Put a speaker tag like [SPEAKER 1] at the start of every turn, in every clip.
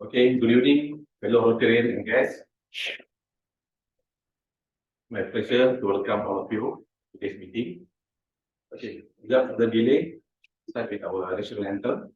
[SPEAKER 1] Okay, good evening, fellow Rotarian and guests. My pleasure to welcome all of you to this meeting. Okay, without further delay, start with our national anthem.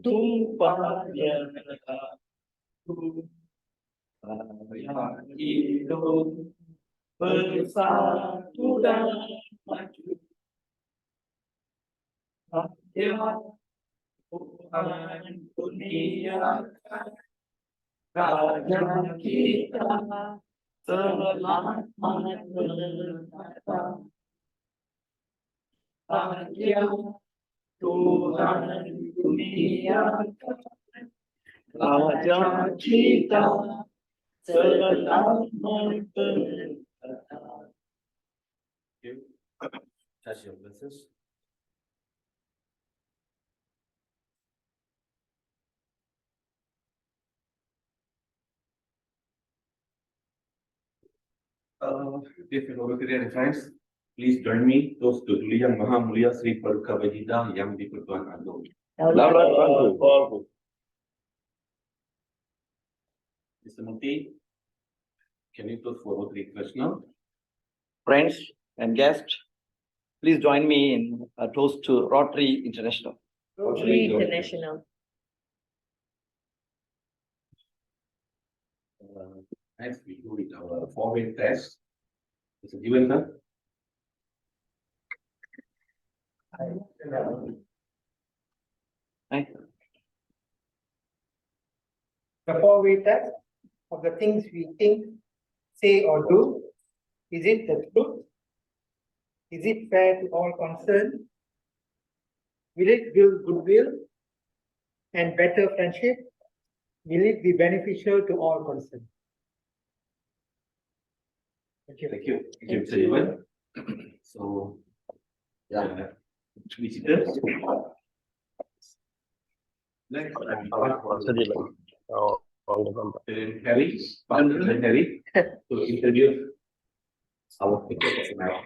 [SPEAKER 2] Tumpah hidup bersatu dan maju. Ya Tuhan kurniakan raja kita selamat berkata. Ya Tuhan kurniakan raja kita selamat berkata.
[SPEAKER 1] Touch your blessings. Dear fellow Rotarian and friends, please join me toast to Duli Yang Maha Mulia Sri Paduka Baginda Yang di-Pertuan Agong. Mr. Murthy, can you toast for Rotary International?
[SPEAKER 2] Friends and guests, please join me in a toast to Rotary International.
[SPEAKER 3] Rotary International.
[SPEAKER 1] Next, we go with our four-way test. It's a given, sir.
[SPEAKER 4] The four-way test of the things we think, say, or do. Is it the truth? Is it fair to all concerned? Will it build goodwill and better friendship? Will it be beneficial to all concerned? Thank you.
[SPEAKER 1] Thank you. Thank you, Mr. Iwan. So, visitors. Next, Harry, Harry, to introduce our speaker for tonight.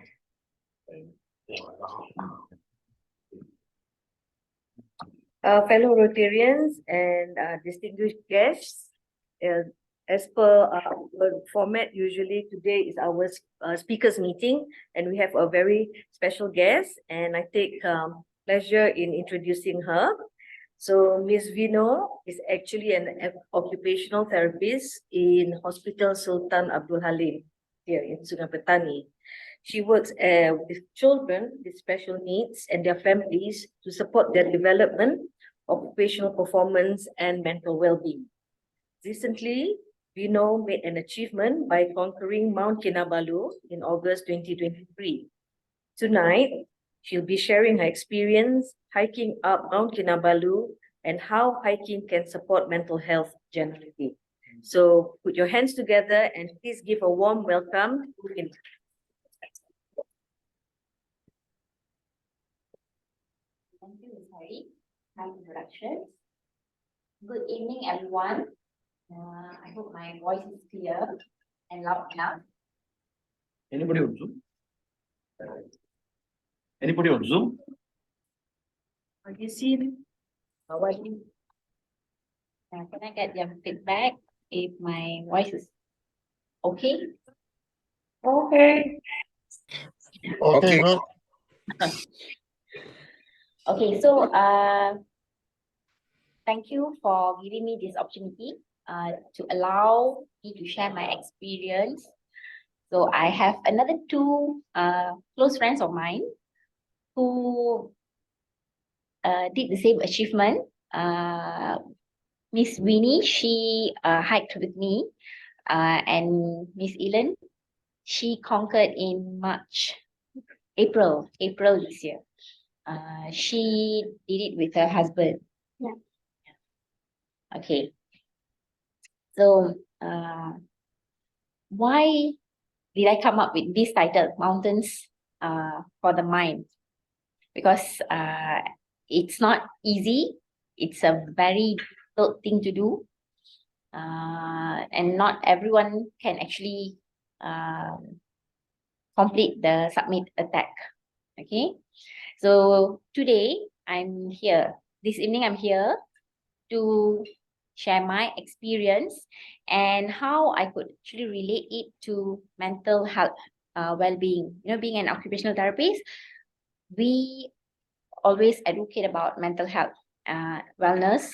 [SPEAKER 3] Fellow Rotarians and distinguished guests, as per our format, usually today is our speakers meeting, and we have a very special guest, and I take pleasure in introducing her. So Ms. Vino is actually an occupational therapist in Hospital Sultan Abdul Halim here in Sungai Petani. She works with children with special needs and their families to support their development, occupational performance, and mental well-being. Recently, Vino made an achievement by conquering Mount Kinabalu in August 2023. Tonight, she'll be sharing her experience hiking up Mount Kinabalu and how hiking can support mental health generally. So put your hands together and please give a warm welcome to Vino.
[SPEAKER 5] Thank you, Ms. Hari. Kind introduction. Good evening, everyone. I hope my voice is clear and loud enough.
[SPEAKER 2] Anybody on Zoom? Anybody on Zoom?
[SPEAKER 3] Are you seeing? How are you?
[SPEAKER 5] Can I get your feedback if my voice is okay?
[SPEAKER 3] Okay.
[SPEAKER 6] Okay, good.
[SPEAKER 5] Okay, so thank you for giving me this opportunity to allow me to share my experience. So I have another two close friends of mine who did the same achievement. Miss Winnie, she hiked with me, and Miss Ellen, she conquered in April this year. She did it with her husband.
[SPEAKER 3] Yeah.
[SPEAKER 5] Okay. So, why did I come up with this title, Mountains for the Mind? because it's not easy. It's a very difficult thing to do. And not everyone can actually complete the submit attack. Okay. So today I'm here. This evening I'm here to share my experience and how I could actually relate it to mental health, well-being. You know, being an occupational therapist, we always advocate about mental health, wellness,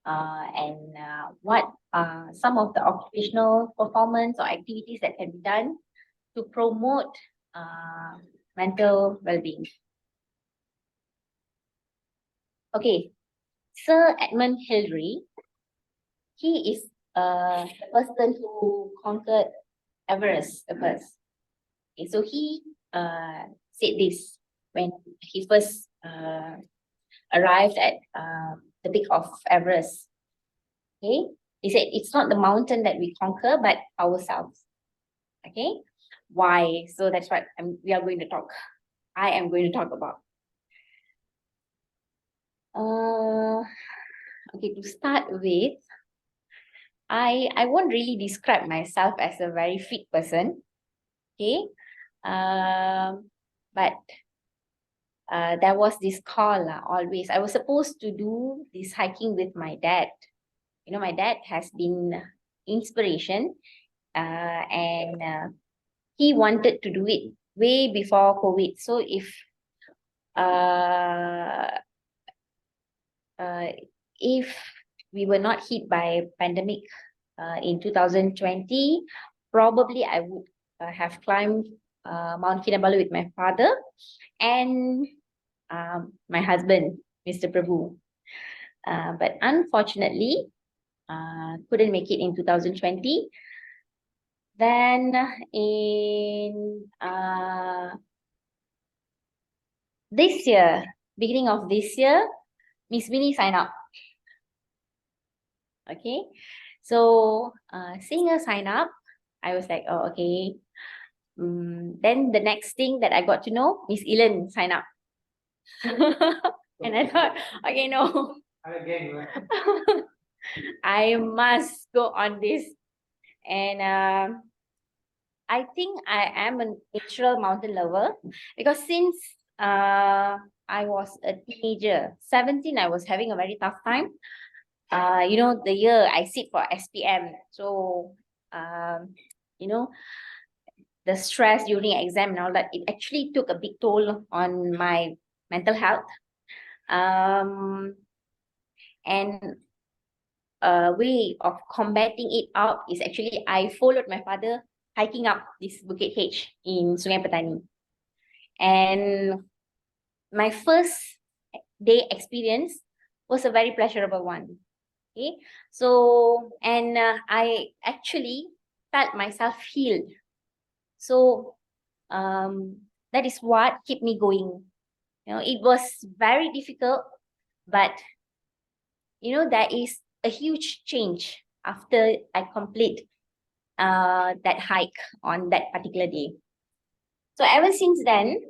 [SPEAKER 5] and what are some of the occupational performance or activities that can be done to promote mental well-being. Okay, Sir Edmund Hillary, he is the person who conquered Everest first. Okay, so he said this when he first arrived at the peak of Everest. Okay, he said it's not the mountain that we conquer, but ourselves. Okay, why? So that's what we are going to talk. I am going to talk about. Okay, to start with, I won't really describe myself as a very fit person. Okay, but there was this call always. I was supposed to do this hiking with my dad. You know, my dad has been inspiration, and he wanted to do it way before COVID. So uh, if we were not hit by pandemic in 2020, probably I would have climbed Mount Kinabalu with my father and my husband, Mr. Prabhu. But unfortunately, couldn't make it in 2020. Then in this year, beginning of this year, Miss Winnie signed up. Okay, so seeing her sign up, I was like, oh, okay. Then the next thing that I got to know, Miss Ellen signed up. And I thought, okay, no,
[SPEAKER 4] Again,
[SPEAKER 5] I must go on this. And I think I am a natural mountain lover because since I was a teenager, 17, I was having a very tough time. You know, the year I sit for SPM. So, you know, the stress during exam and all that, it actually took a big toll on my mental health. And a way of combating it out is actually I followed my father hiking up this Bukit H in Sungai Petani. And my first day experience was a very pleasurable one. Okay, so and I actually felt myself healed. So that is what kept me going. You know, it was very difficult, but you know, there is a huge change after I complete that hike on that particular day. So ever since then,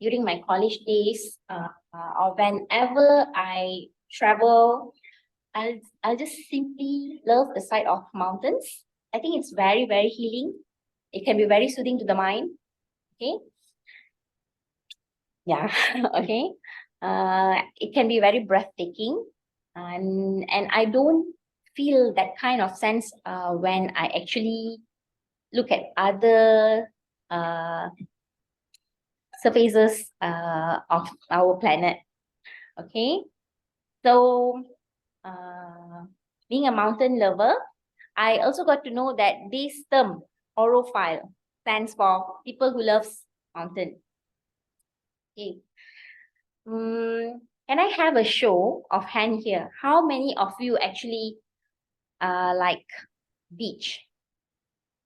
[SPEAKER 5] during my college days, or whenever I travel, I'll just simply love the sight of mountains. I think it's very, very healing. It can be very soothing to the mind. Okay. Yeah. Okay. It can be very breathtaking, and I don't feel that kind of sense when I actually look at other surfaces of our planet. Okay, so being a mountain lover, I also got to know that this term orophile stands for people who loves mountain. Okay. Can I have a show of hand here? How many of you actually like beach?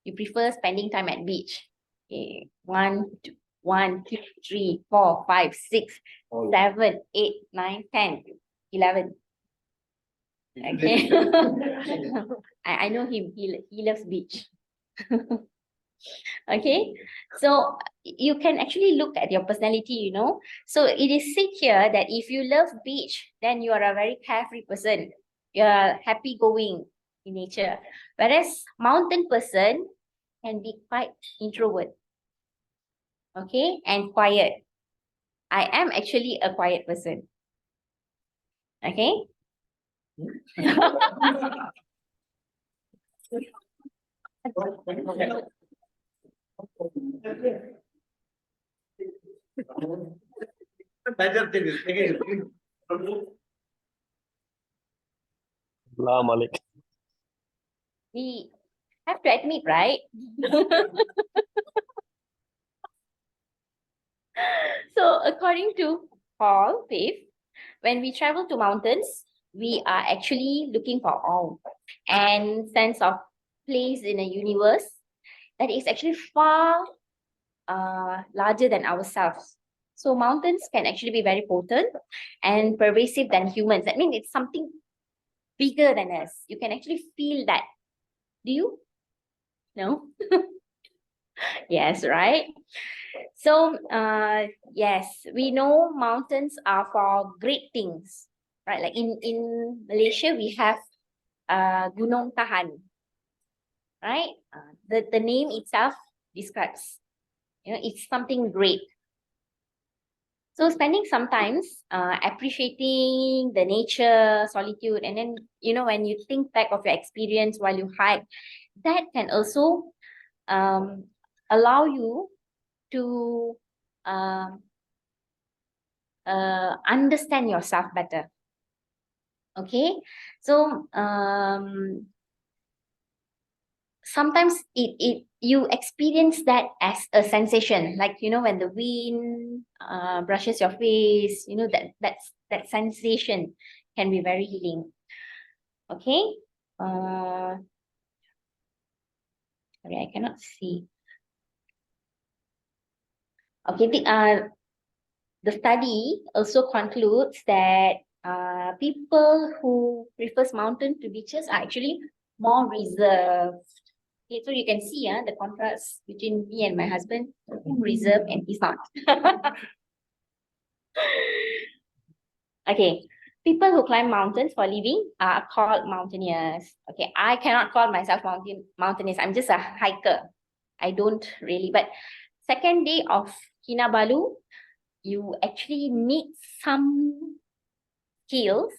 [SPEAKER 5] You prefer spending time at beach? Okay, 1, 2, 1, 2, 3, 4, 5, 6, 7, 8, 9, 10, 11. Okay. I know him. He loves beach. Okay, so you can actually look at your personality, So it is said here that if you love beach, then you are a very carefree person. You are happy going in nature. Whereas mountain person can be quite introvert, okay, and quiet. I am actually a quiet person. Okay.
[SPEAKER 6] Salam alaikum.
[SPEAKER 5] We have to admit, right? So according to Paul Faith, when we travel to mountains, we are actually looking for awe and sense of place in a universe that is actually far larger than ourselves. So mountains can actually be very potent and pervasive than humans. I mean, it's something bigger than us. You can actually feel that. Do you? No? Yes, right? So, yes, we know mountains are for great things, right? Like in Malaysia, we have Gunung Tahan, right? The name itself describes, it's something great. So spending sometimes appreciating the nature, solitude, and then, when you think back of your experience while you hike, that can also allow you to understand yourself better. Okay, so sometimes you experience that as a sensation, like when the wind brushes your face, that sensation can be very healing. Okay, sorry, I cannot see. Okay, the study also concludes that people who prefers mountain to beaches are actually more reserved. Okay, so you can see the contrast between me and my husband. I'm reserved and he's not. Okay, people who climb mountains for a living are called mountaineers. Okay, I cannot call myself mountaineers. I'm just a hiker. I don't really. But second day of Kinabalu, you actually need some skills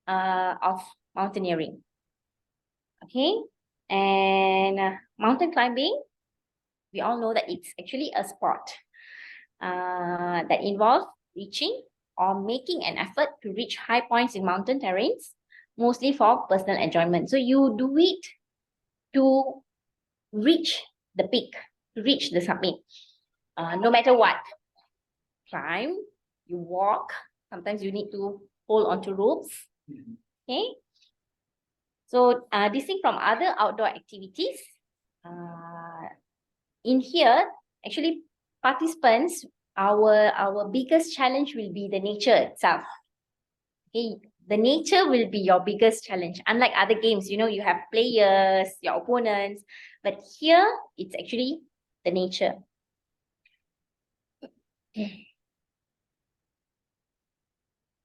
[SPEAKER 5] of mountaineering. Okay, and mountain climbing, we all know that it's actually a sport that involves reaching or making an effort to reach high points in mountain terrains, mostly for personal enjoyment. So you do it to reach the peak, to reach the summit, no matter what. Climb, you walk, sometimes you need to hold onto ropes. Okay. So distinct from other outdoor activities, in here, actually participants, our biggest challenge will be the nature itself. Okay, the nature will be your biggest challenge. Unlike other games, you have players, your opponents, but here it's actually the nature.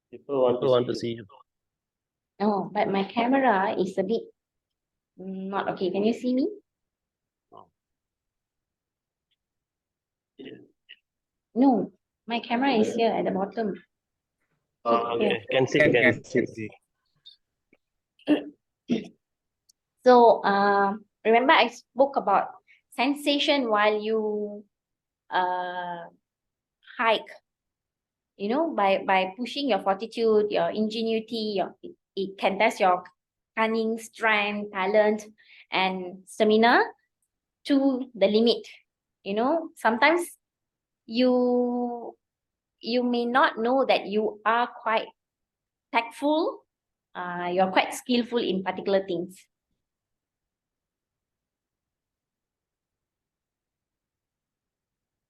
[SPEAKER 6] People want to see you.
[SPEAKER 5] Oh, but my camera is a bit not okay. Can you see me? No, my camera is here at the bottom.
[SPEAKER 6] Okay, can see.
[SPEAKER 5] So remember I spoke about sensation while you hike, by pushing your fortitude, your ingenuity, it can test your cunning, strength, talent, and stamina to the limit. Sometimes you may not know that you are quite tactful, you're quite skillful in particular things.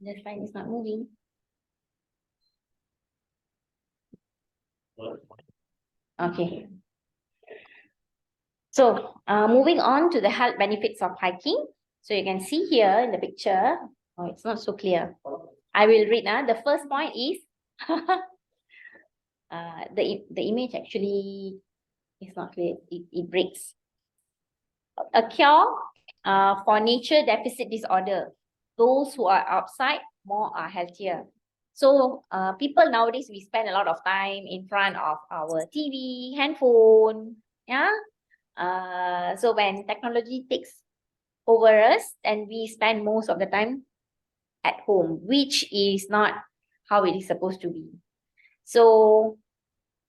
[SPEAKER 5] The slide is not moving. Okay. So moving on to the health benefits of hiking. So you can see here in the picture, oh, it's not so clear. I will read now. The first point is the image actually is not clear. It breaks. A cure for nature deficit disorder. Those who are outside more are healthier. So people nowadays, we spend a lot of time in front of our TV, handphone, yeah. So when technology takes over us, and we spend most of the time at home, which is not how it is supposed to be. So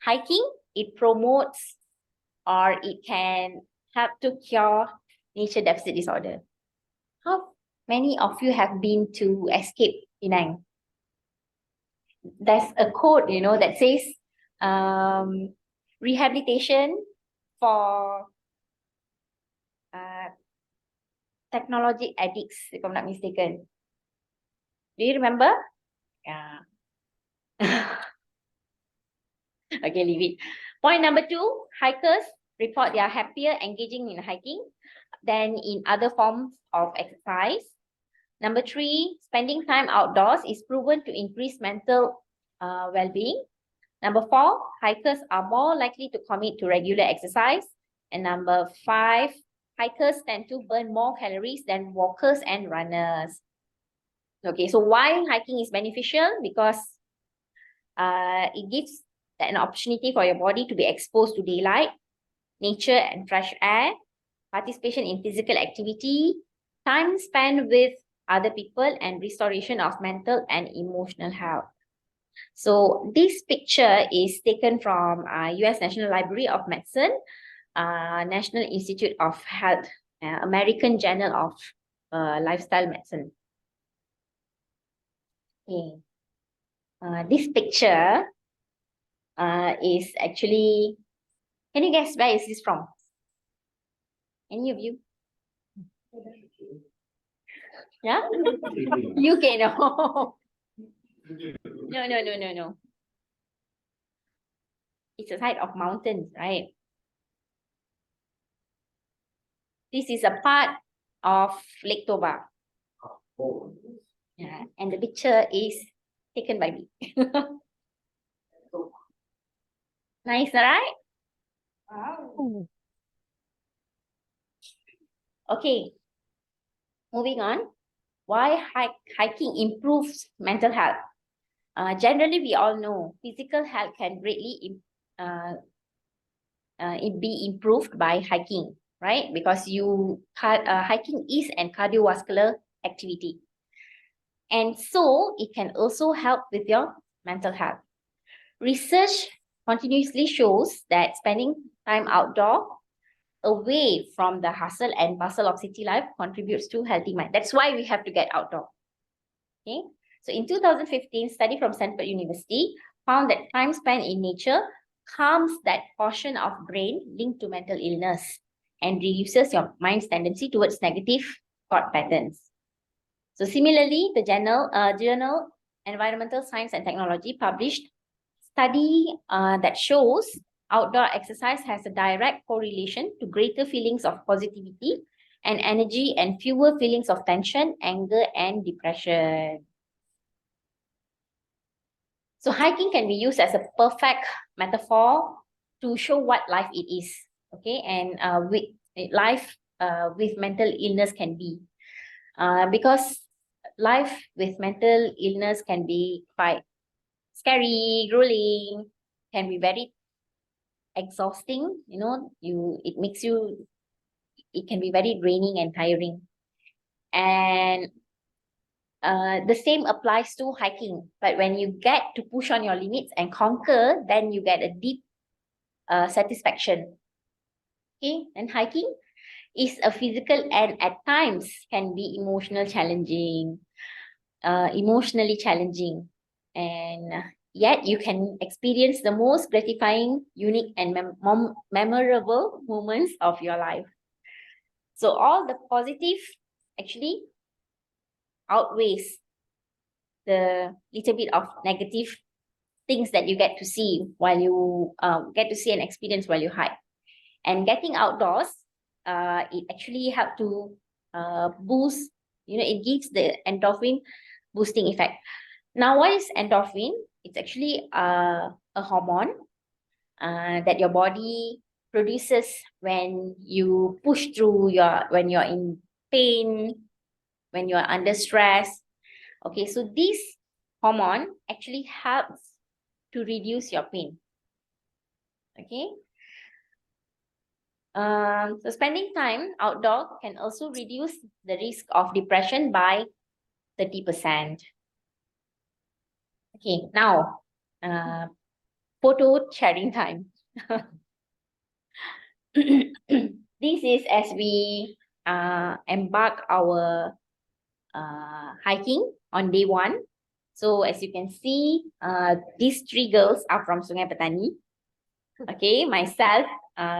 [SPEAKER 5] hiking, it promotes or it can help to cure nature deficit disorder. How many of you have been to Escape Penang? There's a quote, you know, that says rehabilitation for technology addicts, if I'm not mistaken. Do you remember? Yeah. Okay, leave it. Point number 2, hikers report they are happier engaging in hiking than in other forms of exercise. Number 3, spending time outdoors is proven to increase mental well-being. Number 4, hikers are more likely to commit to regular exercise. And number 5, hikers tend to burn more calories than walkers and runners. Okay, so why hiking is beneficial? Because it gives an opportunity for your body to be exposed to daylight, nature and fresh air, participation in physical activity, time spent with other people, and restoration of mental and emotional health. So this picture is taken from US National Library of Medicine, National Institute of Health, American Journal of Lifestyle Medicine. Okay. This picture is actually, can you guess where is this from? Any of you? Yeah? UK, no. No. It's a side of mountains, right? This is a part of Lake Toba. Yeah, and the picture is taken by me. Nice, right? Wow. Okay, moving on. Why hiking improves mental health? Generally, we all know physical health can greatly be improved by hiking, right? Because hiking is a cardiovascular activity. And so it can also help with your mental health. Research continuously shows that spending time outdoor, away from the hustle and bustle of city life, contributes to healthy mind. That's why we have to get outdoor. Okay. So in 2015, study from Stanford University found that time spent in nature calms that portion of brain linked to mental illness and reduces your mind's tendency towards negative thought patterns. So similarly, the journal Environmental Science and Technology published study that shows outdoor exercise has a direct correlation to greater feelings of positivity and energy and fewer feelings of tension, anger, and depression. So hiking can be used as a perfect metaphor to show what life it is, okay? And with life with mental illness can be. Because life with mental illness can be quite scary, grueling, can be very exhausting, you know, it can be very draining and tiring. And the same applies to hiking, but when you get to push on your limits and conquer, then you get a deep satisfaction. Okay, and hiking is a physical and at times can be emotionally challenging, and yet you can experience the most gratifying, unique, and memorable moments of your life. So all the positive actually outweighs the little bit of negative things that you get to see while you get to see and experience while you hike. And getting outdoors, it actually helps to boost, it gives the endorphin boosting effect. Now, what is endorphin? It's actually a hormone that your body produces when you push through when you're in pain, when you're under stress. Okay, so this hormone actually helps to reduce your pain. Okay. So spending time outdoor can also reduce the risk of depression by 30%. Okay, now photo sharing time. This is as we embark our hiking on day 1. So as you can see, these 3 girls are from Sungai Petani. Okay, myself,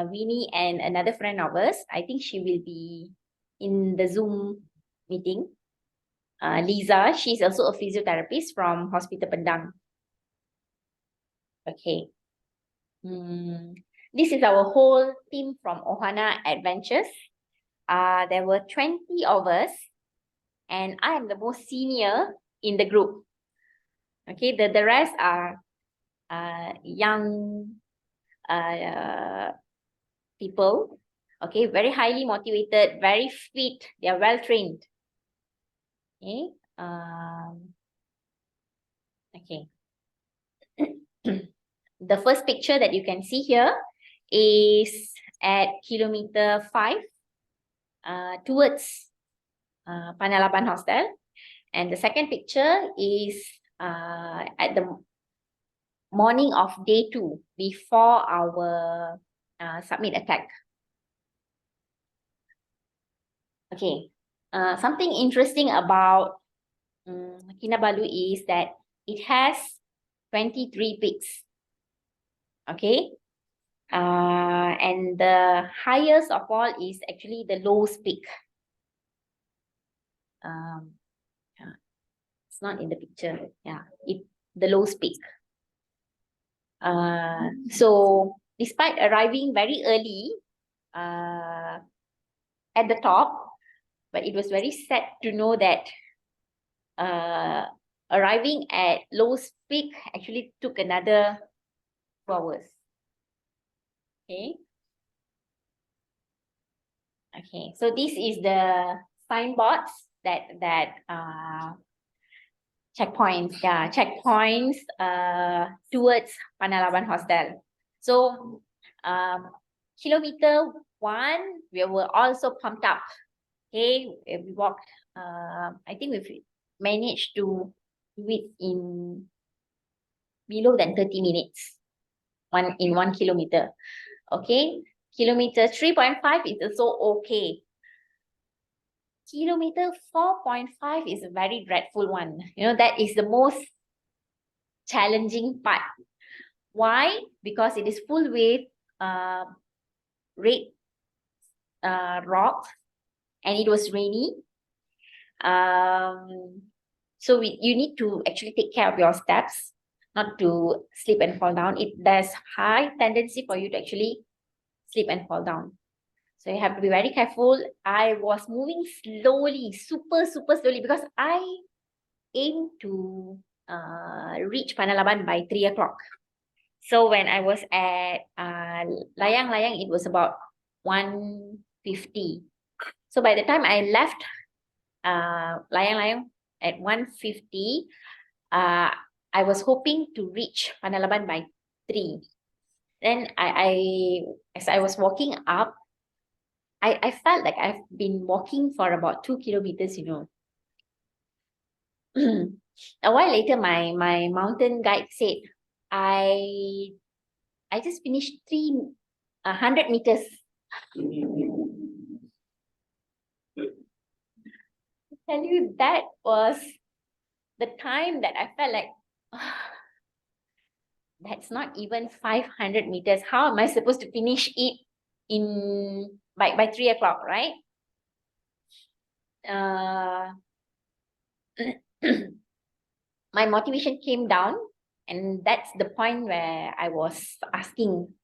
[SPEAKER 5] Winnie, and another friend of us. I think she will be in the Zoom meeting. Lisa, she's also a physiotherapist from Hospital Pendang. Okay. This is our whole team from Ohana Adventures. There were 20 of us, and I am the most senior in the group. Okay, the rest are young people. Okay, very highly motivated, very fit. They are well trained. Okay. Okay. The first picture that you can see here is at kilometer 5 towards Panalaban Hostel. And the second picture is at the morning of day 2 before our summit attack. Okay. Something interesting about Kinabalu is that it has 23 peaks. Okay. And the highest of all is actually the lowest peak. It's not in the picture. Yeah, the lowest peak. So despite arriving very early at the top, but it was very sad to know that arriving at lowest peak actually took another 2 hours. Okay. Okay, so this is the signboards that checkpoints, towards Panalaban Hostel. So kilometer 1, we were also pumped up. Okay, we walked. I think we've managed to do it in below than 30 minutes. In 1 kilometer. Okay, kilometer 3.5 is also okay. Kilometer 4.5 is a very dreadful one. That is the most challenging part. Why? Because it is full with red rocks, and it was rainy. So you need to actually take care of your steps, not to slip and fall down. There's high tendency for you to actually slip and fall down. So you have to be very careful. I was moving slowly, super slowly, because I aim to reach Panalaban by 3 o'clock. So when I was at Layang, it was about 1:50. So by the time I left Layang at 1:50, I was hoping to reach Panalaban by 3. Then as I was walking up, I felt like I've been walking for about 2 kilometers, A while later, my mountain guide said, I just finished 100 meters. I tell you, that was the time that I felt like, that's not even 500 meters. How am I supposed to finish it by 3 o'clock, right? My motivation came down, and that's the point where I was asking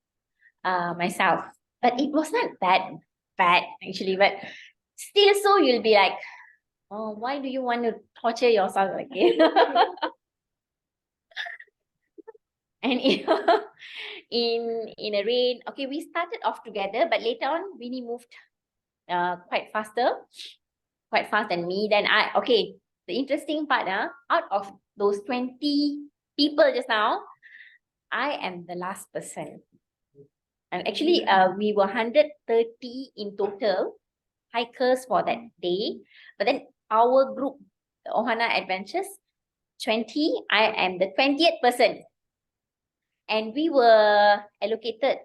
[SPEAKER 5] myself, but it was not that bad actually, but Still so you'll be like, oh, why do you want to torture yourself again? And in a rain, okay, we started off together, but later on, Winnie moved quite fast than me. Then the interesting part, out of those 20 people just now, I am the last person. And actually, we were 130 in total hikers for that day. But then our group, the Ohana Adventures, 20, I am the 20th person. And we were allocated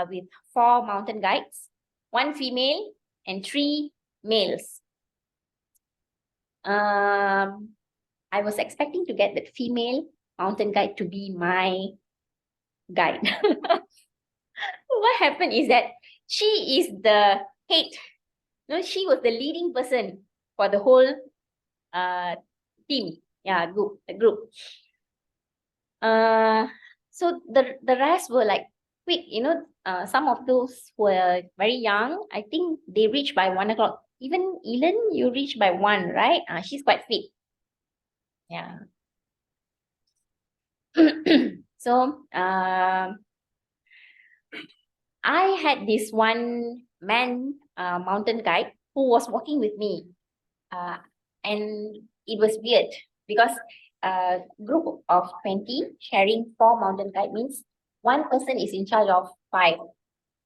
[SPEAKER 5] with 4 mountain guides, 1 female and 3 males. I was expecting to get the female mountain guide to be my guide. What happened is that she is the head. No, she was the leading person for the whole team. Yeah, group. So the rest were like quick, some of those were very young. I think they reached by 1 o'clock. Even Elen, you reached by 1, right? She's quite fit. Yeah. So I had this one man mountain guide who was walking with me. And it was weird because a group of 20 sharing 4 mountain guide means 1 person is in charge of 5.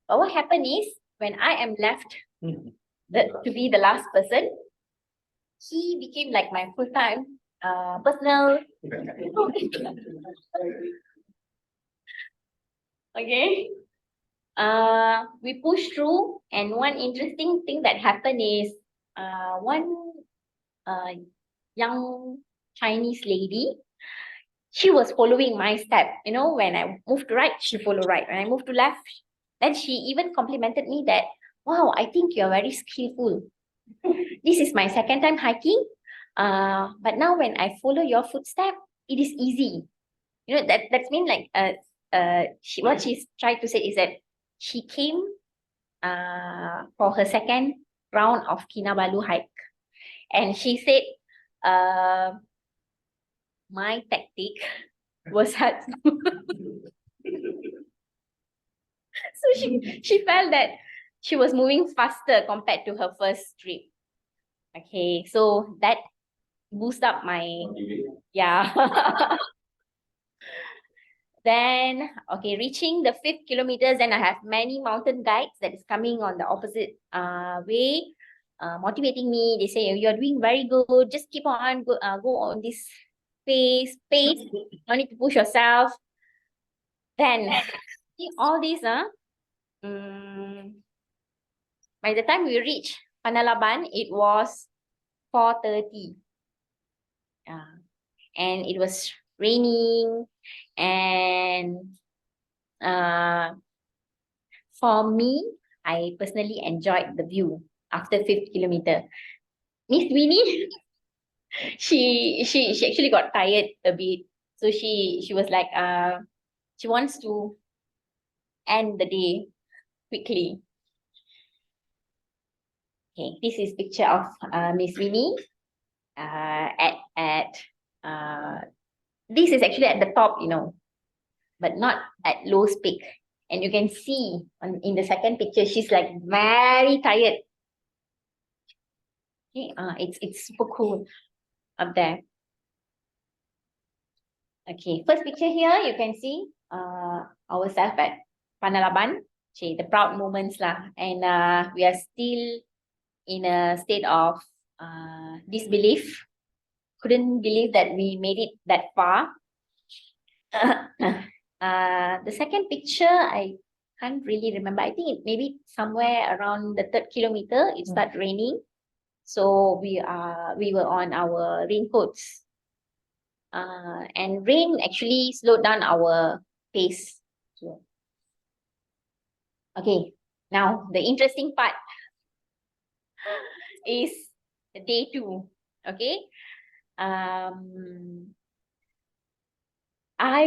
[SPEAKER 5] But what happened is when I am left to be the last person, he became like my full-time personal. Okay. We pushed through, and one interesting thing that happened is one young Chinese lady, she was following my step. When I moved to right, she followed right. When I moved to left, then she even complimented me that, wow, I think you're very skillful. This is my 2nd time hiking. But now when I follow your footstep, it is easy. That's mean like what she's trying to say is that she came for her 2nd round of Kinabalu hike. And she said, my tactic was hard. So she felt that she was moving faster compared to her first trip. Okay, so that boost up my, yeah. Then, okay, reaching the 5th kilometers, then I have many mountain guides that is coming on the opposite way, motivating me. They say, you're doing very good. Just keep on, go on this pace. No need to push yourself. Then, all this, by the time we reached Panalaban, it was 4:30. And it was raining. And for me, I personally enjoyed the view after 5th kilometer. Miss Winnie, she actually got tired a bit. So she was like, she wants to end the day quickly. Okay, this is picture of Miss Winnie at this is actually at the top, but not at Low's Peak. And you can see in the 2nd picture, she's like very tired. Okay, it's super cool up there. Okay, first picture here, you can see ourselves at Panalaban. Okay, the proud moments lah. And we are still in a state of disbelief. Couldn't believe that we made it that far. The 2nd picture, I can't really remember. I think it maybe somewhere around the 3rd kilometer, it started raining. So we were on our raincoats. And rain actually slowed down our pace. Okay, now the interesting part is day 2. Okay. I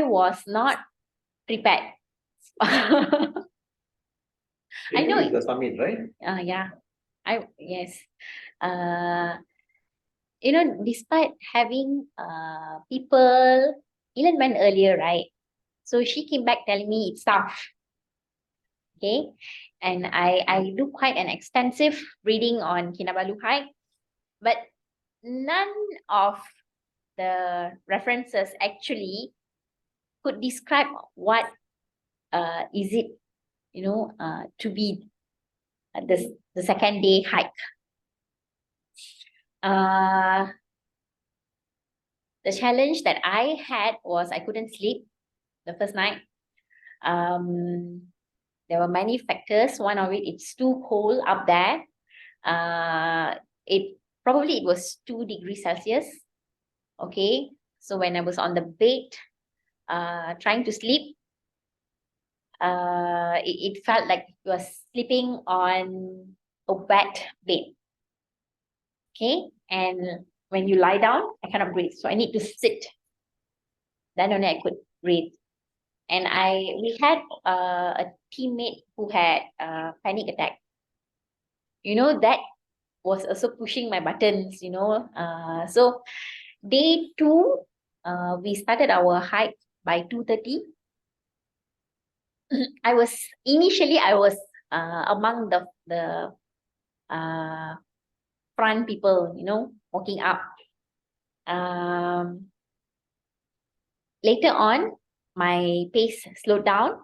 [SPEAKER 5] was not prepared. I know
[SPEAKER 1] the summit, right?
[SPEAKER 5] Yeah. Yes. Despite having people, Ellen went earlier, right? So she came back telling me it's tough. Okay. And I do quite an extensive reading on Kinabalu hike, but none of the references actually could describe what is it, to be the second day hike. The challenge that I had was I couldn't sleep the first night. There were many factors. One of it, it's too cold up there. It was 2 degrees Celsius. Okay. So when I was on the bed, trying to sleep, it felt like you was sleeping on a wet bed. Okay. And when you lie down, I cannot breathe. So I need to sit. Then only I could breathe. And we had a teammate who had a panic attack. That was also pushing my buttons, So day 2, we started our hike by 2:30. I was among the front people, walking up. Later on, my pace slowed down,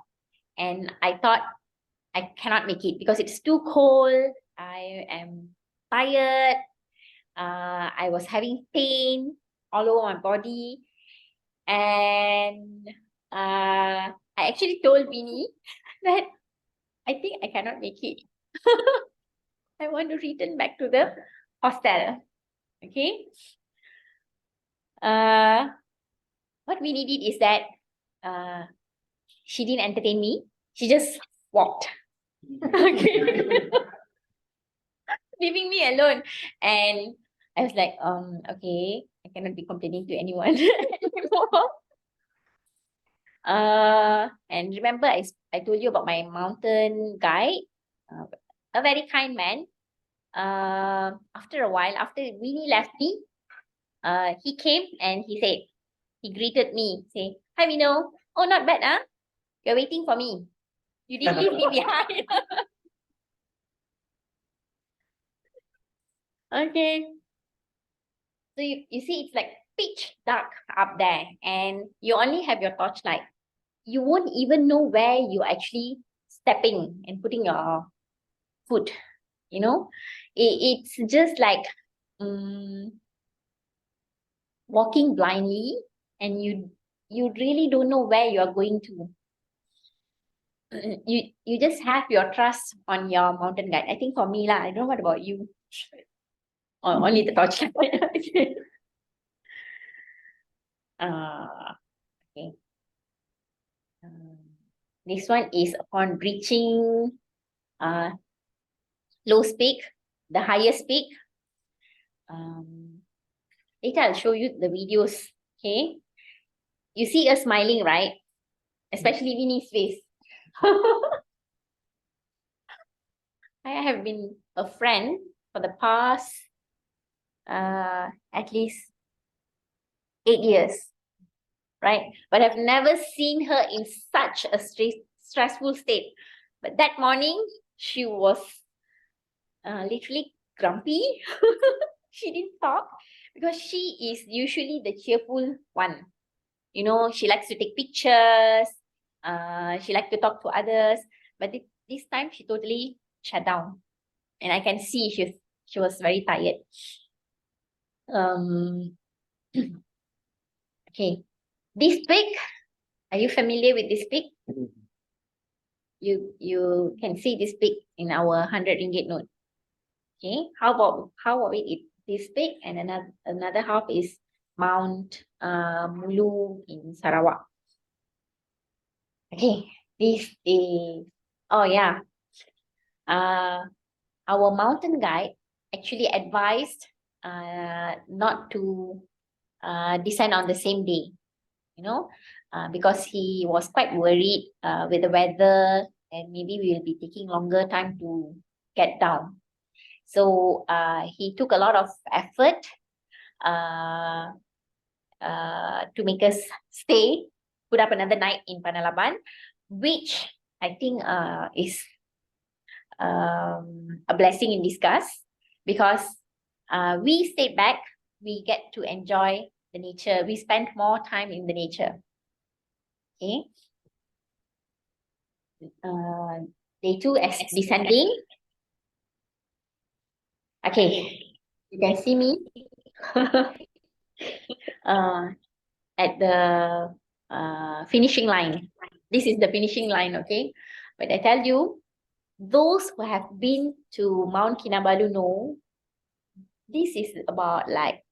[SPEAKER 5] and I thought I cannot make it because it's too cold. I am tired. I was having pain all over my body, and I actually told Vinny that I think I cannot make it. I want to return back to the hostel. Okay. What Vinny did is that she didn't entertain me. She just walked. Okay. Leaving me alone. And I was like, okay, I cannot be complaining to anyone anymore. And remember, I told you about my mountain guide, a very kind man. After a while, after Winnie left me, he came and he greeted me, say, "Hi, Vino. Oh, not bad, huh? You're waiting for me. You didn't leave me behind." Okay. So you see, it's like pitch dark up there, and you only have your torchlight. You won't even know where you're actually stepping and putting your foot. It's just like walking blindly, and you really don't know where you are going to. You just have your trust on your mountain guide. I think for me lah, I don't know what about you. Only the torchlight. Okay. Okay. This one is upon reaching lowest peak, the highest peak. Later I'll show you the videos. Okay. You see us smiling, right? Especially Vinny's face. I have been a friend for the past at least 8 years, right? But I've never seen her in such a stressful state. But that morning, she was literally grumpy. She didn't talk because she is usually the cheerful one. She likes to take pictures. She likes to talk to others. But this time, she totally shut down. And I can see she was very tired. Okay. This peak, are you familiar with this peak? You can see this peak in our 100 ringgit note. Okay. How about it? This peak, and another half is Mount Mulu in Sarawak. Okay. This is our mountain guide actually advised not to descend on the same day, because he was quite worried with the weather, and maybe we will be taking longer time to get down. So he took a lot of effort to make us stay, put up another night in Panalaban, which I think is a blessing in disguise, because we stayed back, we get to enjoy the nature. We spent more time in the nature. Okay. Day 2 as descending. Okay, you can see me at the finishing line. This is the finishing line, okay? But I tell you, those who have been to Mount Kinabalu know this is about like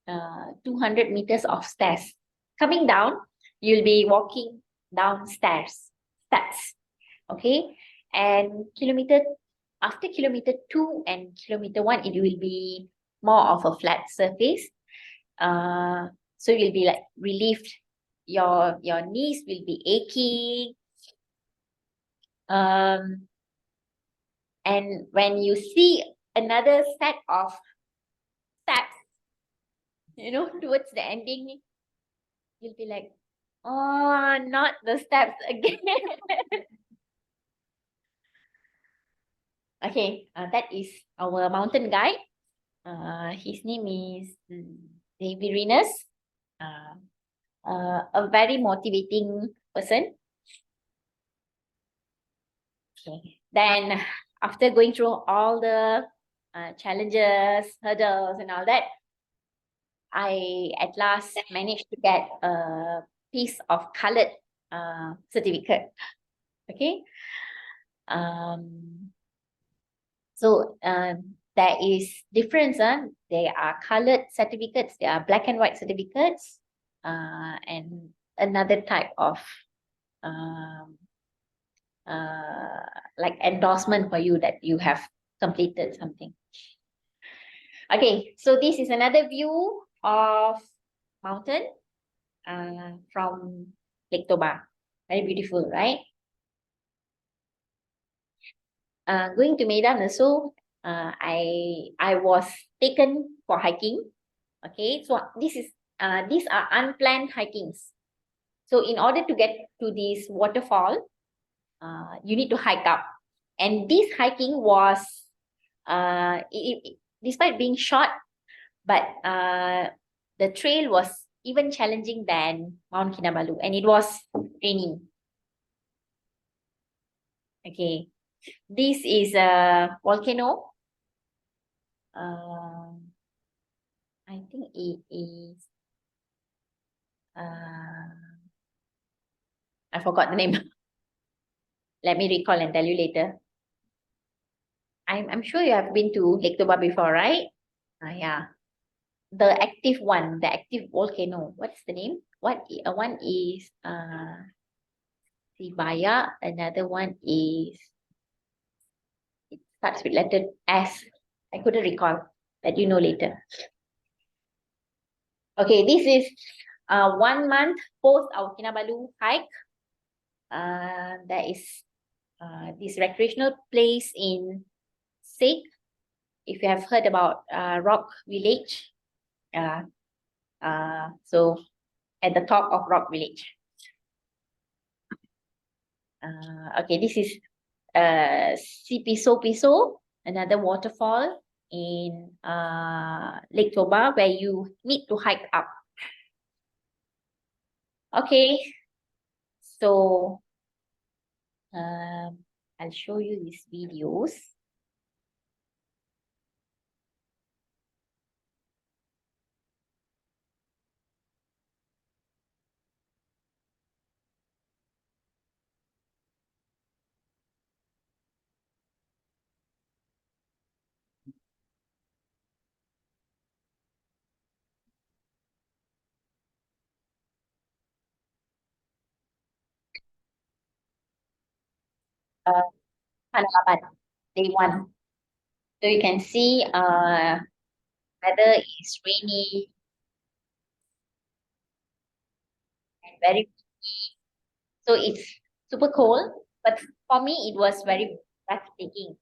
[SPEAKER 5] 200 meters of stairs. Coming down, you'll be walking down steps, okay? And after kilometer 2 and kilometer 1, it will be more of a flat surface. So you'll be like relieved. Your knees will be aching. And when you see another set of steps, towards the ending, you'll be like, oh, not the steps again. Okay, that is our mountain guide. His name is David Renus. A very motivating person. Okay. Then after going through all the challenges, hurdles and all that, I at last managed to get a piece of colored certificate. Okay. So there is difference. There are colored certificates, there are black and white certificates, and another type of like endorsement for you that you have completed something. Okay, so this is another view of mountain from Lake Toba. Very beautiful, right? Going to Medan also, I was taken for hiking. Okay, so these are unplanned hikings. So in order to get to this waterfall, you need to hike up. And this hiking was, despite being short, but the trail was even challenging than Mount Kinabalu, and it was raining. Okay, this is a volcano. I think it is. I forgot the name. Let me recall and tell you later. I'm sure you have been to Lake Toba before, right? Yeah. The active one, the active volcano. What's the name? One is Sibaya. Another one is, it starts with letter S. I couldn't recall, but you know later. Okay, this is 1 month post our Kinabalu hike. There is this recreational place in Sek. If you have heard about Rock Village, so at the top of Rock Village. Okay, this is Si Piso, another waterfall in Lake Toba where you need to hike up. Okay, so I'll show you these videos. Panalaban, day 1. So you can see weather is rainy and very windy. So it's super cold, but for me it was very breathtaking.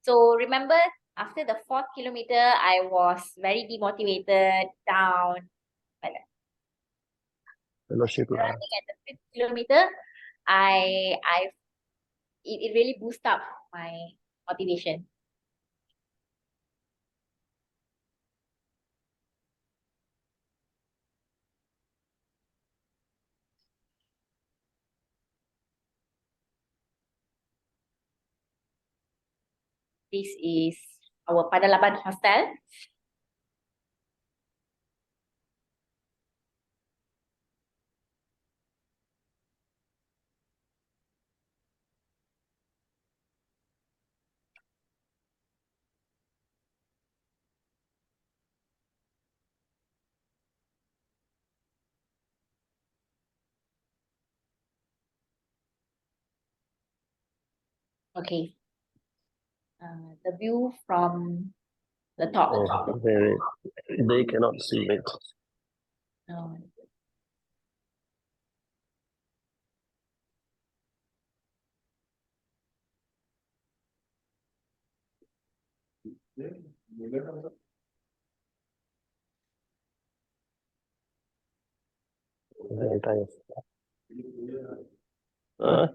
[SPEAKER 5] So remember After the 4th kilometer, I was very demotivated, down. But
[SPEAKER 6] Fellowship lah.
[SPEAKER 5] running at the 5th kilometer, it really boosted up my motivation. This is our Padalaban hostel. Okay. The view from the top.
[SPEAKER 6] Oh, they cannot see it.
[SPEAKER 5] Oh.
[SPEAKER 6] The entire. Uh,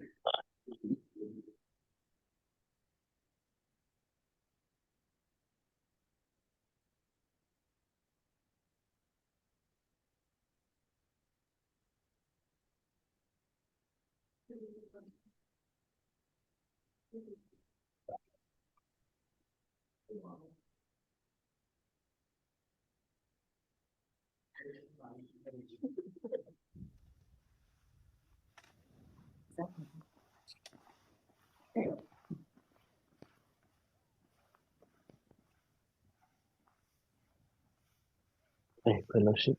[SPEAKER 6] fellowship.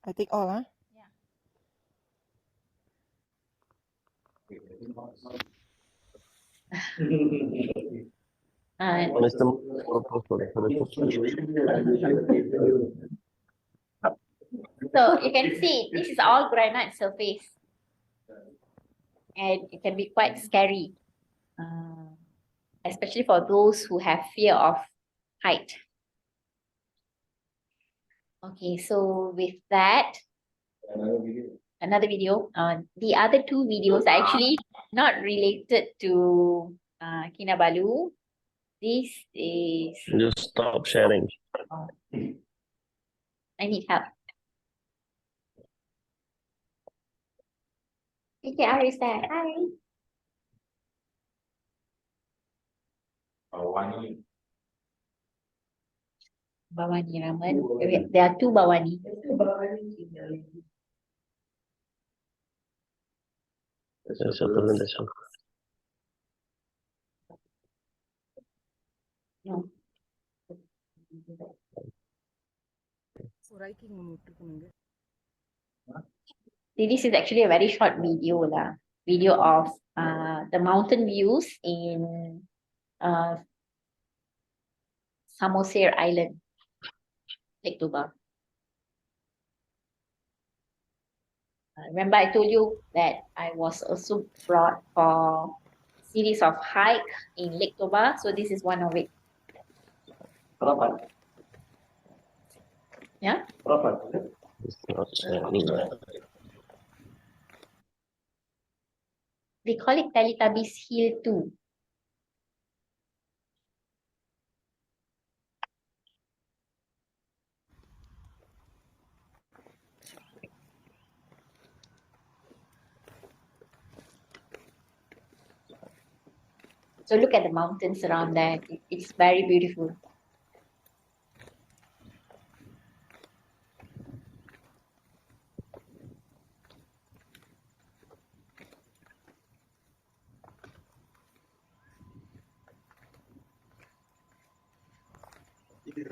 [SPEAKER 7] I take all, huh?
[SPEAKER 6] Mr. Propose for the fellowship.
[SPEAKER 5] So you can see this is all granite surface, and it can be quite scary, especially for those who have fear of height. Okay, so with that, another video. The other two videos are actually not related to Kinabalu. This is
[SPEAKER 6] Just stop sharing.
[SPEAKER 5] I need help. KKR is there. Hi. Bawani Raman. There are two Bawani.
[SPEAKER 6] There's a presentation.
[SPEAKER 5] No. This is actually a very short video lah. Video of the mountain views in Samosir Island, Lake Toba. Remember I told you that I was also brought for series of hike in Lake Toba, so this is one of it. Yeah.
[SPEAKER 6] It's not sharing.
[SPEAKER 5] They call it Teletubbies Hill 2. So look at the mountains around there. It's very beautiful.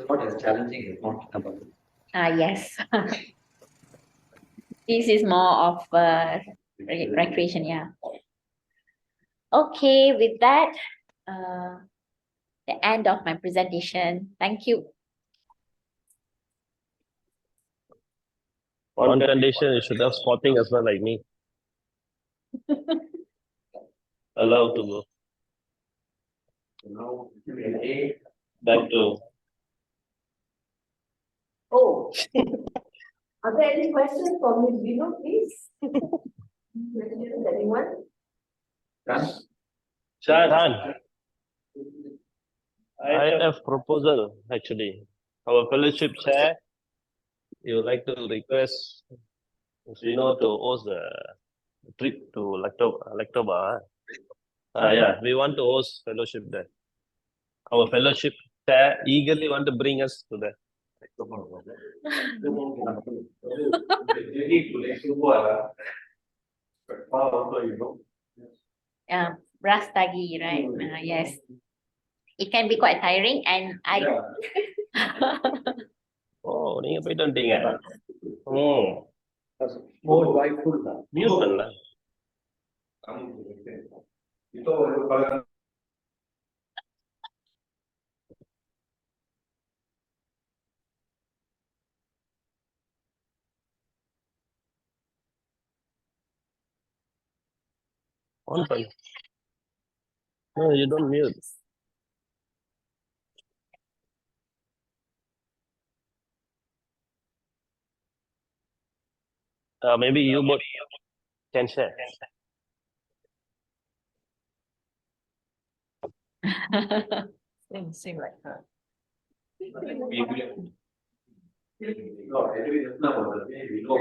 [SPEAKER 2] What is challenging is not about it.
[SPEAKER 5] Yes. This is more of recreation, yeah. Okay, with that, the end of my presentation. Thank you.
[SPEAKER 6] One condition, you should have spotting as well, like me. Allowed to go.
[SPEAKER 1] Now, Q&A.
[SPEAKER 6] Back to
[SPEAKER 3] Oh. Are there any questions for Ms. Vino, please? Questions, anyone?
[SPEAKER 6] Shan. I have proposal actually. Our fellowship chair, you would like to request Vino to host the trip to Lactoba. Yeah, we want to host fellowship there. Our fellowship chair eagerly want to bring us to there.
[SPEAKER 1] Jadi boleh semua. Power, you know.
[SPEAKER 5] Yeah, brass tagi, right? Yes. It can be quite tiring and I
[SPEAKER 6] Oh, நீங்க போயிட்டு வந்துட்டீங்க.
[SPEAKER 1] More joyful.
[SPEAKER 6] Mute பண்ணல.
[SPEAKER 1] Itu kalau
[SPEAKER 6] On பண்ணு. No, you don't mute. Maybe you both can share.
[SPEAKER 5] same like her.
[SPEAKER 1] No, actually, that's not what we know.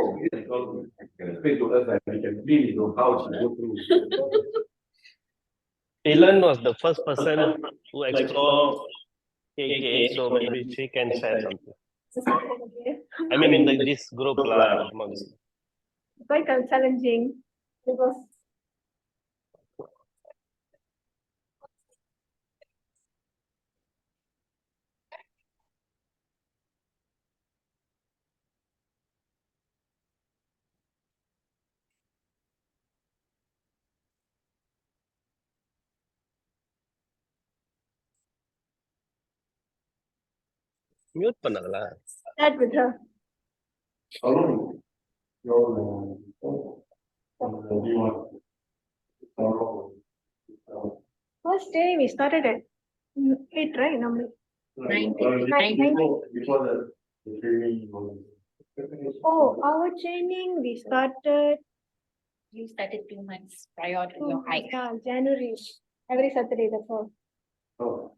[SPEAKER 1] Explain to us that we can really know how to go through.
[SPEAKER 6] Ilan was the first person who explored KK, so maybe she can share something. I mean, in this group lah.
[SPEAKER 8] Quite challenging because
[SPEAKER 6] Mute பண்ணல.
[SPEAKER 8] that with her. First day we started at 8, right? Normally.
[SPEAKER 5] 9:30.
[SPEAKER 1] Before the training.
[SPEAKER 8] Oh, our training we started
[SPEAKER 5] You started 2 months prior to your hike.
[SPEAKER 8] yeah, January. Every Saturday, that's all.
[SPEAKER 1] Oh.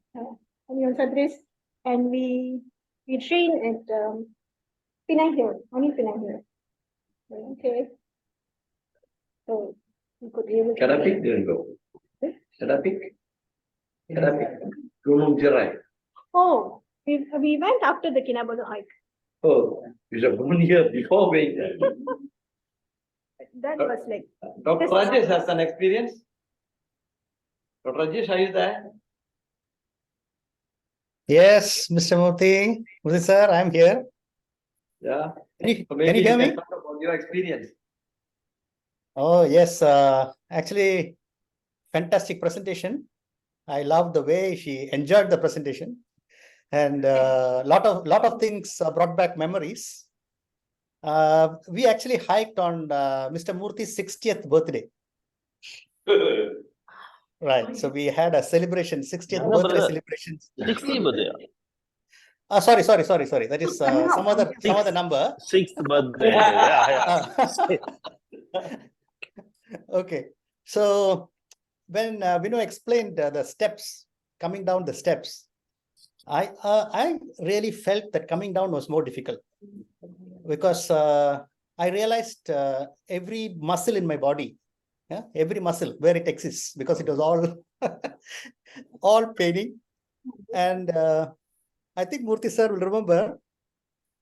[SPEAKER 8] Only on Saturdays, and we train at Penang Hill, only Penang Hill. Okay. So we could be able to.
[SPEAKER 2] Carapik didn't go. Carapik? Carapik. Gunung Jerai.
[SPEAKER 8] Oh, we went after the Kinabalu hike.
[SPEAKER 2] Oh, you should have gone here before going there.
[SPEAKER 8] That was like.
[SPEAKER 2] Dr. Rajesh has an experience. Dr. Rajesh, are you there?
[SPEAKER 9] Yes, Mr. Murthy. Murthy sir, I'm here.
[SPEAKER 2] Yeah. So
[SPEAKER 9] Can you hear me?
[SPEAKER 2] talk about your experience.
[SPEAKER 9] Oh, yes. Actually, fantastic presentation. I love the way she enjoyed the presentation, and lot of things brought back memories. We actually hiked on Mr. Murthy's 60th birthday. Right. So we had a celebration, 60th birthday celebration.
[SPEAKER 6] 60 birthday.
[SPEAKER 9] Sorry. That is some other number.
[SPEAKER 6] 6th birthday. Yeah.
[SPEAKER 9] Okay. So when Vino explained the steps, coming down the steps, I really felt that coming down was more difficult because I realized every muscle in my body, every muscle where it exists, because it was all paining. And I think Murthy sir will remember,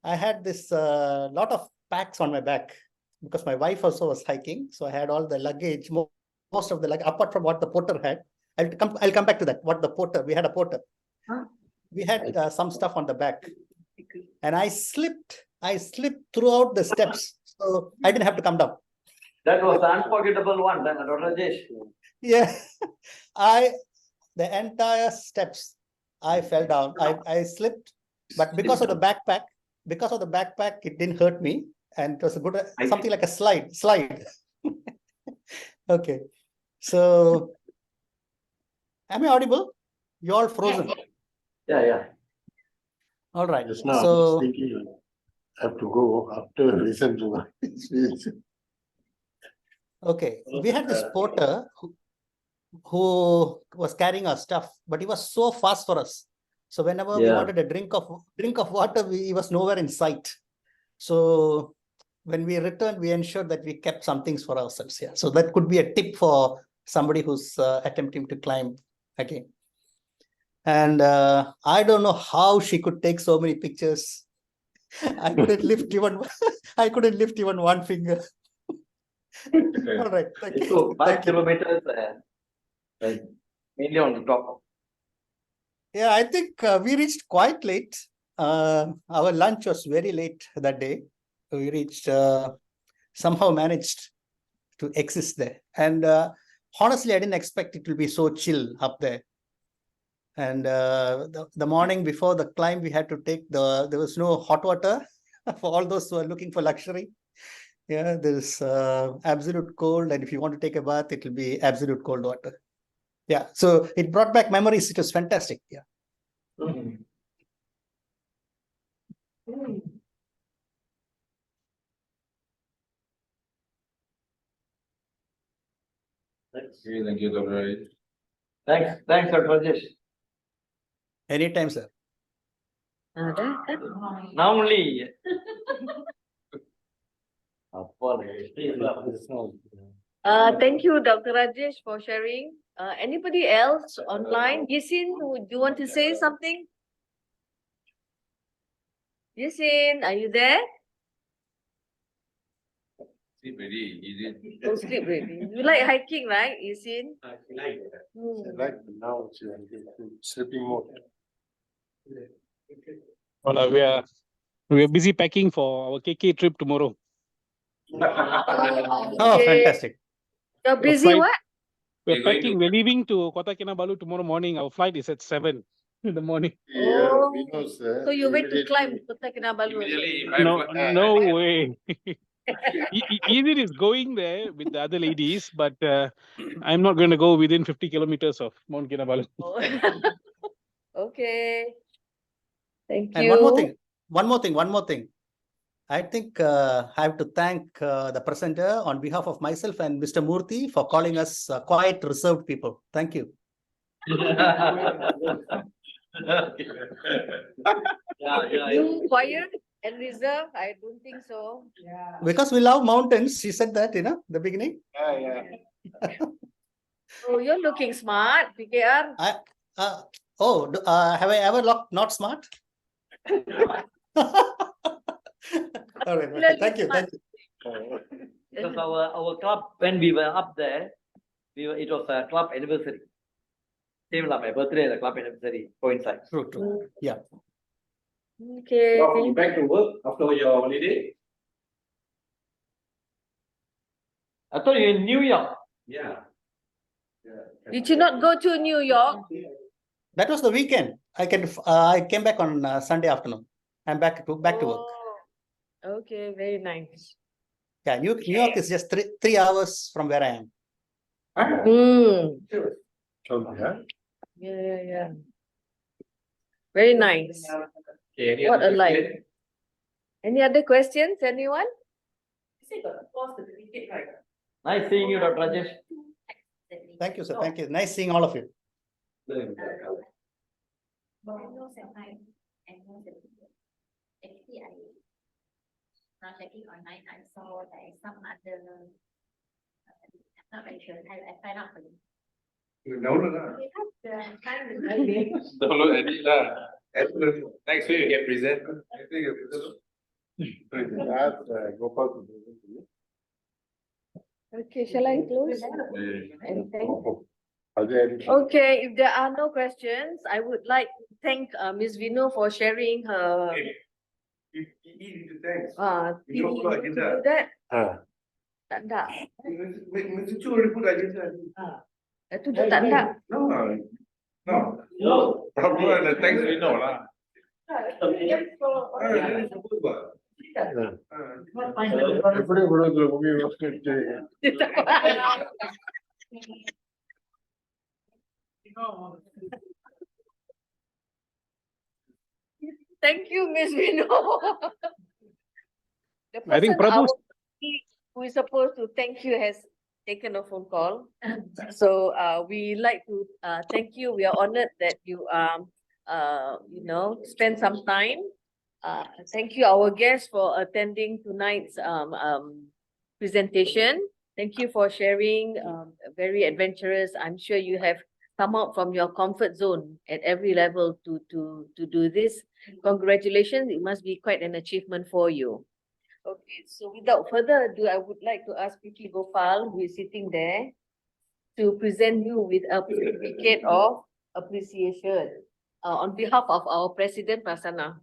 [SPEAKER 9] I had this lot of packs on my back because my wife also was hiking. So I had all the luggage, most of the luggage, apart from what the porter had. I'll come back to that. We had a porter. We had some stuff on the back, and I slipped throughout the steps, so I didn't have to come down.
[SPEAKER 2] That was the unforgettable one, Dr. Rajesh.
[SPEAKER 9] Yeah, the entire steps, I fell down. I slipped, but because of the backpack, it didn't hurt me, and it was a good something like a slide. Okay, so am I audible? You all frozen.
[SPEAKER 2] Yeah.
[SPEAKER 9] All right.
[SPEAKER 10] Just now, I was
[SPEAKER 9] So,
[SPEAKER 10] thinking, I have to go after listen to my speech.
[SPEAKER 9] okay, we had this porter who was carrying our stuff, but he was so fast for us. So whenever we
[SPEAKER 2] Yeah.
[SPEAKER 9] wanted a drink of water, he was nowhere in sight. So when we returned, we ensured that we kept some things for ourselves. Yeah. So that could be a tip for somebody who's attempting to climb again. And I don't know how she could take so many pictures. I couldn't lift even one finger. All right. Thank
[SPEAKER 2] It
[SPEAKER 9] you.
[SPEAKER 2] took 5
[SPEAKER 9] Thank you.
[SPEAKER 2] kilometers, mainly on the top.
[SPEAKER 9] Yeah, I think we reached quite late. Our lunch was very late that day. We reached, somehow managed to exist there. And honestly, I didn't expect it to be so chill up there. And the morning before the climb, we had to take there was no hot water for all those who are looking for luxury. Yeah, there's absolute cold. And if you want to take a bath, it will be absolute cold water. Yeah, so it brought back memories. It was fantastic. Yeah.
[SPEAKER 1] Thank you, Dr. Rajesh.
[SPEAKER 2] Thanks, Dr. Rajesh.
[SPEAKER 9] Anytime, sir.
[SPEAKER 2] Now only.
[SPEAKER 3] Thank you, Dr. Rajesh, for sharing. Anybody else online? Yasin, do you want to say something? Yasin, are you there?
[SPEAKER 1] Sleep ready, easy.
[SPEAKER 3] Don't sleep already. You like hiking, right, Yasin?
[SPEAKER 10] I
[SPEAKER 3] Hmm.
[SPEAKER 10] like now it's sleeping mode.
[SPEAKER 11] Well, we are busy packing for our KK trip tomorrow.
[SPEAKER 9] Oh,
[SPEAKER 3] Okay.
[SPEAKER 9] fantastic.
[SPEAKER 3] You're busy,
[SPEAKER 11] flight-
[SPEAKER 3] what?
[SPEAKER 11] We're
[SPEAKER 1] We're going
[SPEAKER 11] packing. We're leaving to Kota Kinabalu tomorrow morning. Our flight is at 7 in the morning.
[SPEAKER 10] Yeah,
[SPEAKER 3] Oh.
[SPEAKER 10] Vino's,
[SPEAKER 3] So you went to
[SPEAKER 10] immediately-
[SPEAKER 3] climb Kota Kinabalu.
[SPEAKER 1] Immediately,
[SPEAKER 11] No way. Edith is going there with the other ladies, but I'm not going to go within 50 kilometers of Mount Kinabalu.
[SPEAKER 3] Oh. Okay. Thank
[SPEAKER 9] And
[SPEAKER 3] you.
[SPEAKER 9] one more thing. I think I have to thank the presenter on behalf of myself and Mr. Murthy for calling us quiet, reserved people. Thank you.
[SPEAKER 3] You quiet and reserved? I don't think so.
[SPEAKER 9] Because we love mountains, she said that, the beginning.
[SPEAKER 10] Yeah.
[SPEAKER 3] Oh, you're looking smart, PKR.
[SPEAKER 9] Have I ever looked not smart? All right.
[SPEAKER 3] Clearly
[SPEAKER 9] Thank you.
[SPEAKER 3] smart.
[SPEAKER 2] Because our club, when we were up there, it was a club anniversary. Same like my birthday, the club anniversary coincides.
[SPEAKER 9] True. Yeah.
[SPEAKER 3] Okay.
[SPEAKER 1] You back to work after your holiday?
[SPEAKER 2] I thought you're in New York.
[SPEAKER 1] Yeah.
[SPEAKER 3] Did you not go to New York?
[SPEAKER 9] That was the weekend. I came back on Sunday afternoon. I'm back to work.
[SPEAKER 3] Oh, okay, very nice.
[SPEAKER 9] Yeah, New York is just three hours from where I am.
[SPEAKER 3] Yeah. Very nice.
[SPEAKER 1] Okay, any
[SPEAKER 3] What
[SPEAKER 1] other
[SPEAKER 3] a life.
[SPEAKER 1] question?
[SPEAKER 3] Any other questions, anyone?
[SPEAKER 2] Nice seeing you, Dr. Rajesh.
[SPEAKER 9] Thank you, sir. Thank you. Nice seeing all of you.
[SPEAKER 5] Actually, now checking online, I saw there is some other, I'm not very sure, I find out for you.
[SPEAKER 1] Download lah.
[SPEAKER 5] We have the time with
[SPEAKER 1] Download edit lah. Next week you can present. Next week you present.
[SPEAKER 10] Ask Gopal to present to you.
[SPEAKER 3] Okay, shall I close? And thank
[SPEAKER 10] Are there any?
[SPEAKER 3] Okay, if there are no questions, I would like to thank Ms. Vino for sharing her
[SPEAKER 1] Thanks.
[SPEAKER 3] you
[SPEAKER 1] Vino pula
[SPEAKER 3] to
[SPEAKER 1] agenda.
[SPEAKER 3] do that.
[SPEAKER 10] Ah,
[SPEAKER 3] Tak ada.
[SPEAKER 1] Mr. Chu already put agenda.
[SPEAKER 3] Itu dah tak ada.
[SPEAKER 1] No. Apa ada thanks Vino lah. Dia sebut apa?
[SPEAKER 10] எப்படி இவ்வளவு முக்கிய
[SPEAKER 3] Dia tak Thank you, Miss Vino. The
[SPEAKER 11] I think
[SPEAKER 3] person
[SPEAKER 11] Prabhu,
[SPEAKER 3] who is supposed to thank you has taken a phone call. So we like to thank you. We are honored that you spend some time. Thank you, our guests, for attending tonight's presentation. Thank you for sharing. Very adventurous. I'm sure you have come out from your comfort zone at every level to do this. Congratulations. It must be quite an achievement for you. Okay, so without further ado, I would like to ask quickly Gopal, who is sitting there, to present you with a certificate of appreciation on behalf of our President Prasanna.